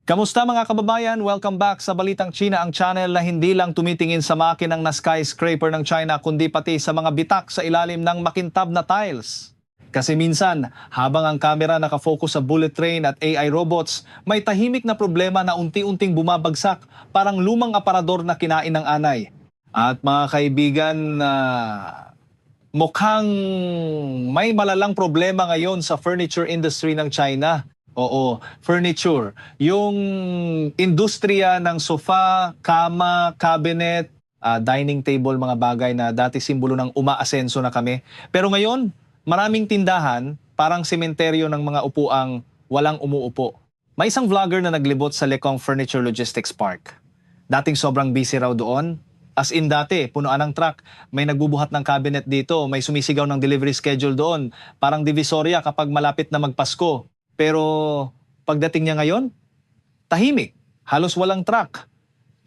Kamusta mga kababayan? Welcome back sa Balitang China, ang channel na hindi lang tumitingin sa makinang na skyscraper ng China kundi pati sa mga bitak sa ilalim ng makintab na tiles. Kasi minsan, habang ang kamera nakafocus sa bullet train at AI robots, may tahimik na problema na unti-unting bumabagsak, parang lumang aparador na kinain ng anay. At mga kaibigan, mukhang may malalang problema ngayon sa furniture industry ng China. Oo, furniture. Yung industriya ng sofa, kama, cabinet, dining table, mga bagay na dati simbolo ng umaasenso na kami. Pero ngayon, maraming tindahan, parang sementeryo ng mga upuang walang umuupo. May isang vlogger na naglibot sa Lekong Furniture Logistics Park. Dating sobrang busy raw doon. As in dati, punuan ng truck, may nagbubuhat ng cabinet dito, may sumisigaw ng delivery schedule doon. Parang divisoria kapag malapit na magpasko. Pero pagdating niya ngayon, tahimik, halos walang truck.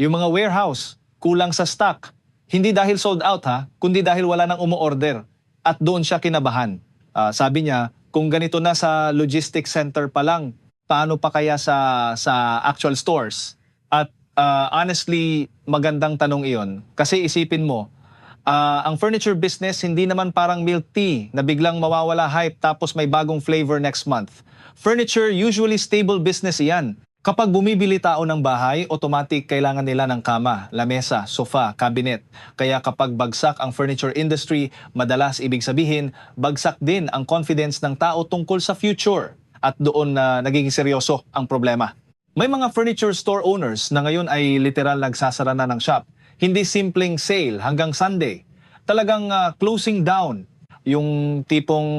Yung mga warehouse, kulang sa stock. Hindi dahil sold out kundi dahil wala nang umu-order. At doon siya kinabahan. Sabi niya, kung ganito na sa logistics center pa lang, paano pa kaya sa actual stores? At honestly, magandang tanong iyon. Kasi isipin mo, ang furniture business hindi naman parang milk tea na biglang mawawala hype tapos may bagong flavor next month. Furniture usually stable business iyan. Kapag bumibili tao ng bahay, automatic kailangan nila ng kama, lamesa, sofa, cabinet. Kaya kapag bagsak ang furniture industry, madalas ibig sabihin, bagsak din ang confidence ng tao tungkol sa future. At doon na nagiging seryoso ang problema. May mga furniture store owners na ngayon ay literal nagsasara na ng shop. Hindi simpleng sale hanggang Sunday. Talagang closing down. Yung tipong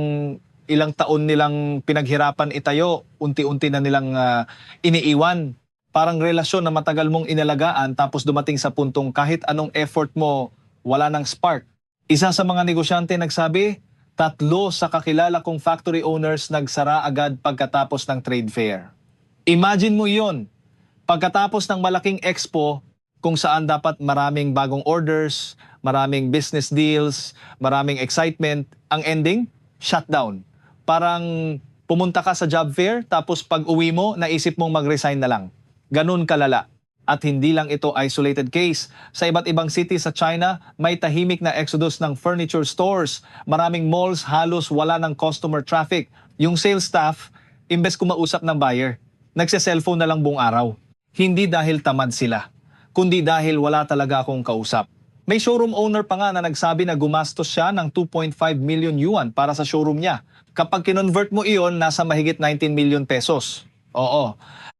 ilang taon nilang pinaghirapan itayo, unti-unti na nilang iniiwan. Parang relasyon na matagal mong inalagaan tapos dumating sa puntong kahit anong effort mo, wala nang spark. Isa sa mga negosyante nagsabi, 3 sa kakilala kong factory owners nagsara agad pagkatapos ng trade fair. Imagine mo yon. Pagkatapos ng malaking expo, kung saan dapat maraming bagong orders, maraming business deals, maraming excitement, ang ending, shutdown. Parang pumunta ka sa job fair, tapos pag uwi mo, naisip mong mag-resign na lang. Ganun kalala. At hindi lang ito isolated case. Sa iba't ibang city sa China, may tahimik na exodus ng furniture stores. Maraming malls halos wala ng customer traffic. Yung sales staff, imbes kumausap ng buyer, nagse-cellphone na lang buong araw. Hindi dahil tamad sila, kundi dahil wala talaga akong kausap. May showroom owner pa nga na nagsabi na gumastos siya ng 2.5 million yuan para sa showroom niya. Kapag kinonvert mo iyon, nasa mahigit 19 million pesos. Oo,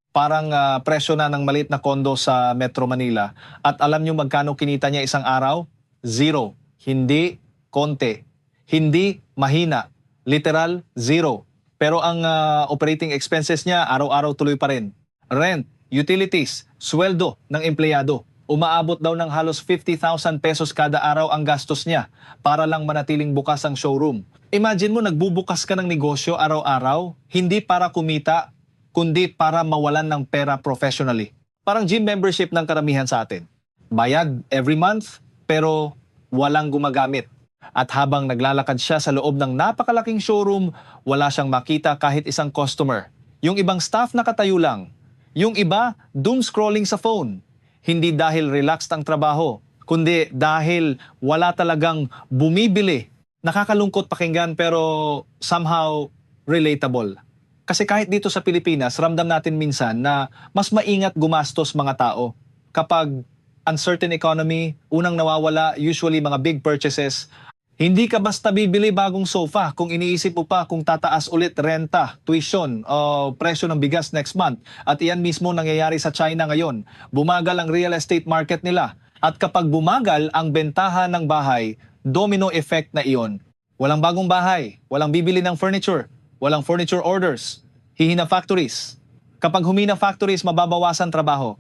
parang presyo na ng maliit na kondo sa Metro Manila. At alam nyo magkano kinita niya isang araw? 0. Hindi konti. Hindi mahina. Literal, 0. Pero ang operating expenses niya, araw-araw tuloy pa rin. Rent, utilities, sweldo ng empleyado. Umaabot daw ng halos 50,000 pesos kada araw ang gastos niya para lang manatiling bukas ang showroom. Imagine mo, nagbubukas ka ng negosyo araw-araw, hindi para kumita, kundi para mawalan ng pera professionally. Parang gym membership ng karamihan sa atin. Bayad every month, pero walang gumagamit. At habang naglalakad siya sa loob ng napakalaking showroom, wala siyang makita kahit isang customer. Yung ibang staff nakatayo lang. Yung iba, doom scrolling sa phone. Hindi dahil relaxed ang trabaho, kundi dahil wala talagang bumibili. Nakakalungkot pakinggan pero somehow relatable. Kasi kahit dito sa Pilipinas, ramdam natin minsan na mas maingat gumastos mga tao. Kapag uncertain economy, unang nawawala usually mga big purchases. Hindi ka basta bibili bagong sofa kung iniisip mo pa kung tataas ulit renta, tuition o presyo ng bigas next month. At iyan mismo nangyayari sa China ngayon. Bumagal ang real estate market nila. At kapag bumagal ang bentahan ng bahay, domino effect na iyon. Walang bagong bahay, walang bibili ng furniture, walang furniture orders, hihina factories. Kapag humina factories, mababawasan trabaho.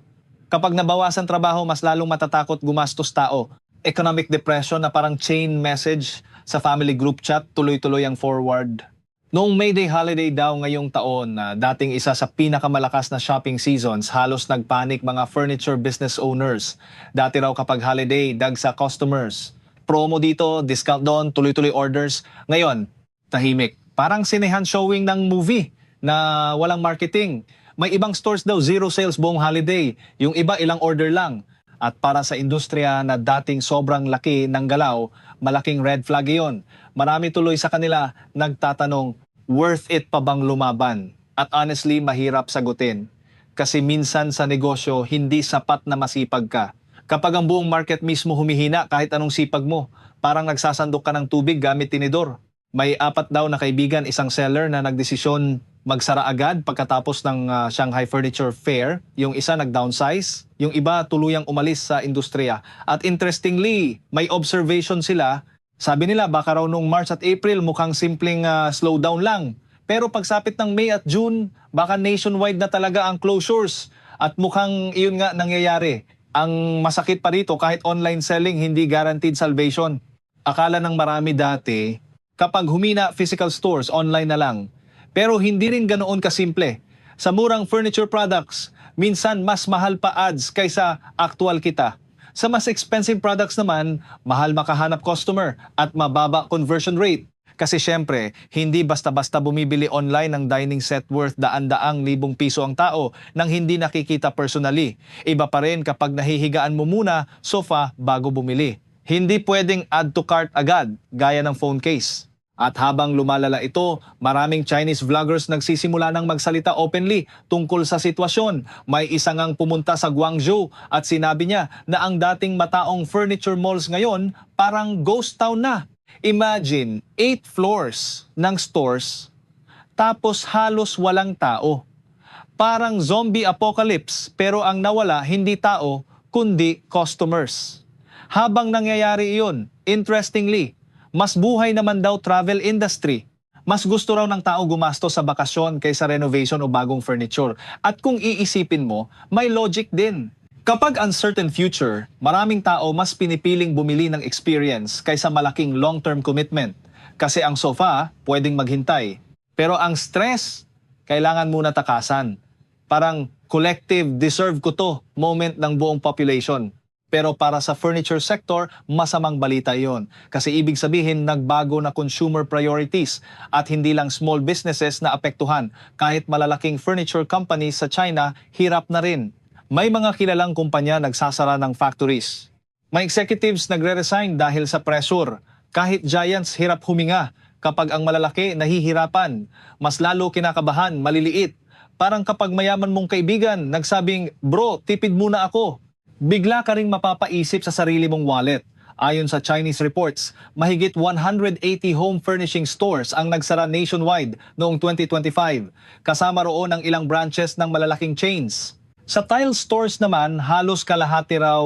Kapag nabawasan trabaho, mas lalong matatakot gumastos tao. Economic depression na parang chain message sa family group chat, tuloy-tuloy ang forward. Noong May Day holiday daw ngayong taon na dating isa sa pinakamalakas na shopping seasons, halos nagpanik mga furniture business owners. Dati raw kapag holiday, dagsa customers. Promo dito, discount doon, tuloy-tuloy orders. Ngayon, tahimik. Parang sinehan showing ng movie na walang marketing. May ibang stores daw zero sales buong holiday, yung iba ilang order lang. At para sa industriya na dating sobrang laki ng galaw, malaking red flag iyon. Marami tuloy sa kanila nagtatanong, worth it pa bang lumaban? At honestly, mahirap sagutin. Kasi minsan sa negosyo, hindi sapat na masipag ka. Kapag ang buong market mismo humihina kahit anong sipag mo, parang nagsasandok ka ng tubig gamit tinidor. May 4 daw na kaibigan, isang seller na nagdesisyon magsara agad pagkatapos ng Shanghai Furniture Fair. Yung isa nag-downsize, yung iba tuluyang umalis sa industriya. At interestingly, may observation sila. Sabi nila baka raw nung March at April mukhang simpleng slowdown lang. Pero pagsapit ng May at June, baka nationwide na talaga ang closures. At mukhang iyon nga nangyayari. Ang masakit pa rito, kahit online selling, hindi guaranteed salvation. Akala ng marami dati, kapag humina physical stores, online na lang. Pero hindi rin ganoon kasimple. Sa murang furniture products, minsan mas mahal pa ads kaysa actual kita. Sa mas expensive products naman, mahal makahanap customer at mababa conversion rate. Kasi syempre, hindi basta-basta bumibili online ng dining set worth daan-daang libong piso ang tao nang hindi nakikita personally. Iba pa rin kapag nahihigaan mo muna sofa bago bumili. Hindi pwedeng add to cart agad, gaya ng phone case. At habang lumalala ito, maraming Chinese vloggers nagsisimula ng magsalita openly tungkol sa sitwasyon. May isa ngang pumunta sa Guangzhou at sinabi niya na ang dating mataong furniture malls ngayon parang ghost town na. Imagine, 8 floors ng stores, tapos halos walang tao. Parang zombie apocalypse, pero ang nawala hindi tao, kundi customers. Habang nangyayari iyon, interestingly, mas buhay naman daw travel industry. Mas gusto raw ng tao gumasto sa bakasyon kaysa renovation o bagong furniture. At kung iisipin mo, may logic din. Kapag uncertain future, maraming tao mas pinipiling bumili ng experience kaysa malaking long-term commitment. Kasi ang sofa, pwedeng maghintay. Pero ang stress, kailangan muna takasan. Parang collective, deserve ko to, moment ng buong population. Pero para sa furniture sector, masamang balita iyon. Kasi ibig sabihin, nagbago na consumer priorities at hindi lang small businesses na apektuhan. Kahit malalaking furniture companies sa China, hirap na rin. May mga kilalang kumpanya nagsasara ng factories. May executives nagre-resign dahil sa pressure. Kahit giants hirap huminga. Kapag ang malalaki nahihirapan, mas lalo kinakabahan, maliliit. Parang kapag mayaman mong kaibigan, nagsabing, bro, tipid muna ako. Bigla ka ring mapapaisip sa sarili mong wallet. Ayon sa Chinese reports, mahigit 180 home furnishing stores ang nagsara nationwide noong 2025. Kasama roon ang ilang branches ng malalaking chains. Sa tile stores naman, halos kalahati raw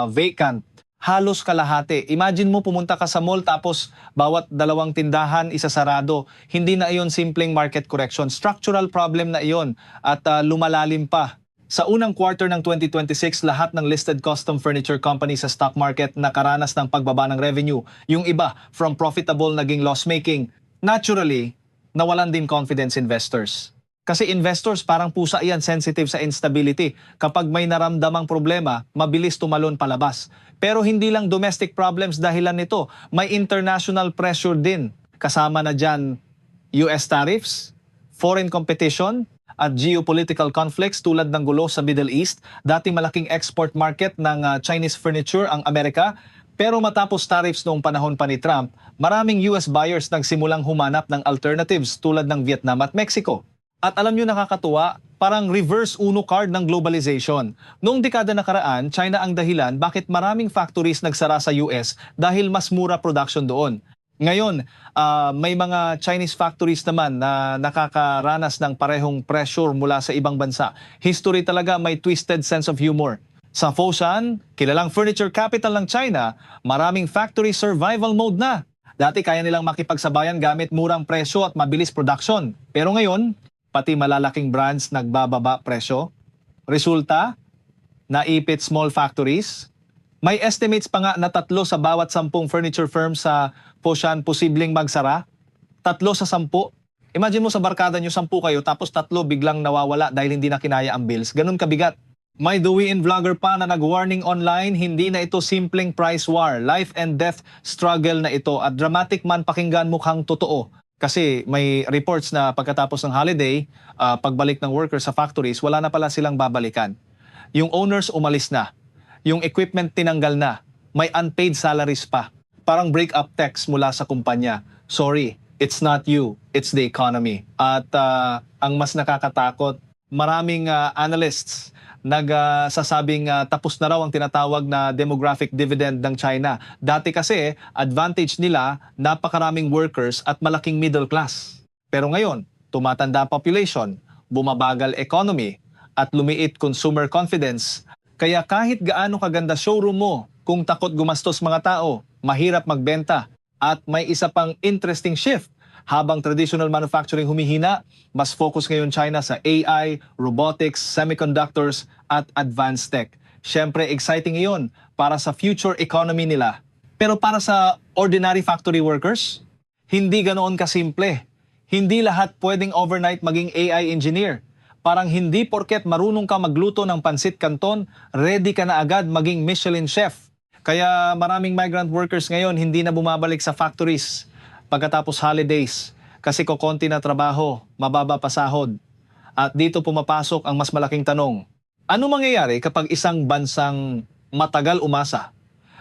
vacant. Halos kalahati. Imagine mo pumunta ka sa mall tapos bawat 2 tindahan isasarado. Hindi na iyon simpleng market correction. Structural problem na iyon at lumalalim pa. Sa unang quarter ng 2026, lahat ng listed custom furniture companies sa stock market nakaranas ng pagbaba ng revenue. Yung iba, from profitable naging loss-making. Naturally, nawalan din confidence investors. Kasi investors parang pusa yan, sensitive sa instability. Kapag may naramdamang problema, mabilis tumalon palabas. Pero hindi lang domestic problems dahilan nito. May international pressure din. Kasama na dyan US tariffs, foreign competition, at geopolitical conflicts tulad ng gulo sa Middle East. Dating malaking export market ng Chinese furniture ang Amerika. Pero matapos tariffs noong panahon pa ni Trump, maraming US buyers nagsimulang humanap ng alternatives tulad ng Vietnam at Mexico. At alam nyo nakakatuwa, parang reverse Uno card ng globalization. Noong dekada nakaraan, China ang dahilan bakit maraming factories nagsara sa US dahil mas mura production doon. Ngayon, may mga Chinese factories naman na nakakaranas ng parehong pressure mula sa ibang bansa. History talaga may twisted sense of humor. Sa Foshan, kilalang furniture capital ng China, maraming factory survival mode na. Dati kaya nilang makipagsabayan gamit murang presyo at mabilis production. Pero ngayon, pati malalaking brands nagbababa presyo. Resulta, naipit small factories. May estimates pa nga na 3 sa bawat 10 furniture firms sa Foshan posibleng magsara. 3 sa 10. Imagine mo sa barkada nyo, 10 kayo, tapos 3 biglang nawawala dahil hindi na kinaya ang bills. Ganun kabigat. May Douyin vlogger pa na nag-warning online, hindi na ito simpleng price war. Life and death struggle na ito at dramatic man pakinggan mukhang totoo. Kasi may reports na pagkatapos ng holiday, pagbalik ng workers sa factories, wala na pala silang babalikan. Yung owners umalis na. Yung equipment tinanggal na. May unpaid salaries pa. Parang break-up text mula sa kumpanya. Sorry, it's not you, it's the economy. At ang mas nakakatakot, maraming analysts nagsasabing tapos na raw ang tinatawag na demographic dividend ng China. Dati kasi, advantage nila, napakaraming workers at malaking middle class. Pero ngayon, tumatanda population, bumabagal economy, at lumiit consumer confidence. Kaya kahit gaano kaganda showroom mo, kung takot gumastos mga tao, mahirap magbenta. At may isa pang interesting shift. Habang traditional manufacturing humihina, mas focus ngayon China sa AI, robotics, semiconductors, at advanced tech. Siyempre, exciting iyon para sa future economy nila. Pero para sa ordinary factory workers, hindi ganoon kasimple. Hindi lahat pwedeng overnight maging AI engineer. Parang hindi porket marunong ka magluto ng pansit canton, ready ka na agad maging Michelin chef. Kaya maraming migrant workers ngayon hindi na bumabalik sa factories pagkatapos holidays kasi kokonti na trabaho, mababa pa sahod. At dito pumapasok ang mas malaking tanong. Ano mangyayari kapag isang bansang matagal umasa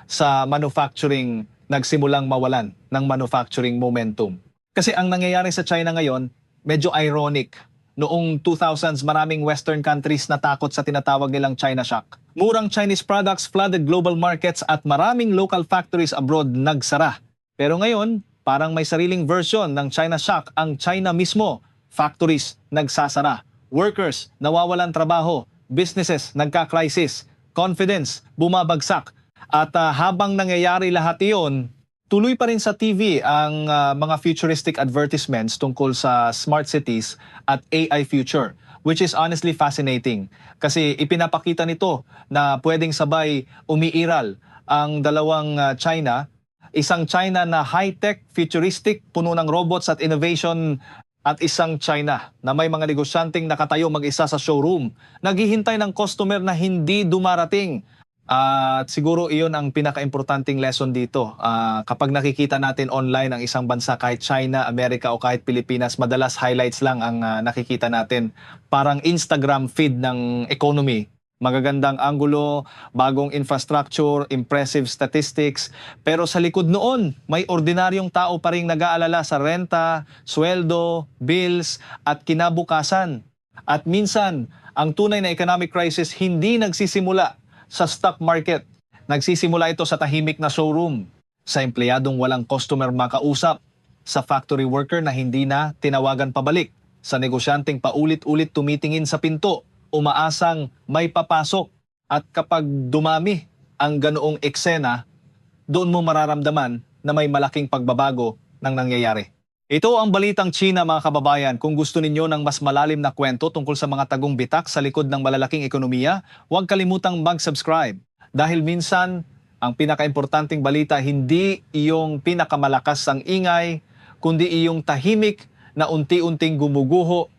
sa manufacturing nagsimulang mawalan ng manufacturing momentum? Kasi ang nangyayari sa China ngayon, medyo ironic. Noong 2000s, maraming Western countries natakot sa tinatawag nilang China Shock. Murang Chinese products flooded global markets at maraming local factories abroad nagsara. Pero ngayon, parang may sariling version ng China Shock ang China mismo. Factories nagsasara, workers nawawalan trabaho, businesses nagka-crisis, confidence bumabagsak. At habang nangyayari lahat iyon, tuloy pa rin sa TV ang mga futuristic advertisements tungkol sa smart cities at AI future, which is honestly fascinating. Kasi ipinapakita nito na pwedeng sabay umiiral ang dalawang China. Isang China na high-tech, futuristic, puno ng robots at innovation, at isang China na may mga negosyanteng nakatayo mag-isa sa showroom, naghihintay ng customer na hindi dumarating. At siguro iyon ang pinaka-importanting lesson dito. Kapag nakikita natin online ang isang bansa, kahit China, Amerika o kahit Pilipinas, madalas highlights lang ang nakikita natin. Parang Instagram feed ng economy. Magagandang anggulo, bagong infrastructure, impressive statistics. Pero sa likod noon, may ordinaryong tao pa rin nag-aalala sa renta, sweldo, bills, at kinabukasan. At minsan, ang tunay na economic crisis hindi nagsisimula sa stock market. Nagsisimula ito sa tahimik na showroom, sa empleyadong walang customer makausap, sa factory worker na hindi na tinawagan pabalik, sa negosyanteng paulit-ulit tumitingin sa pinto, umaasang may papasok. At kapag dumami ang ganoong eksena, doon mo mararamdaman na may malaking pagbabago ng nangyayari. Ito ang Balitang China mga kababayan. Kung gusto ninyo ng mas malalim na kwento tungkol sa mga tagong bitak sa likod ng malalaking ekonomiya, huwag kalimutang mag-subscribe. Dahil minsan, ang pinakaimportanteng balita hindi iyong pinakamalakas ang ingay, kundi iyong tahimik na unti-unting gumuguho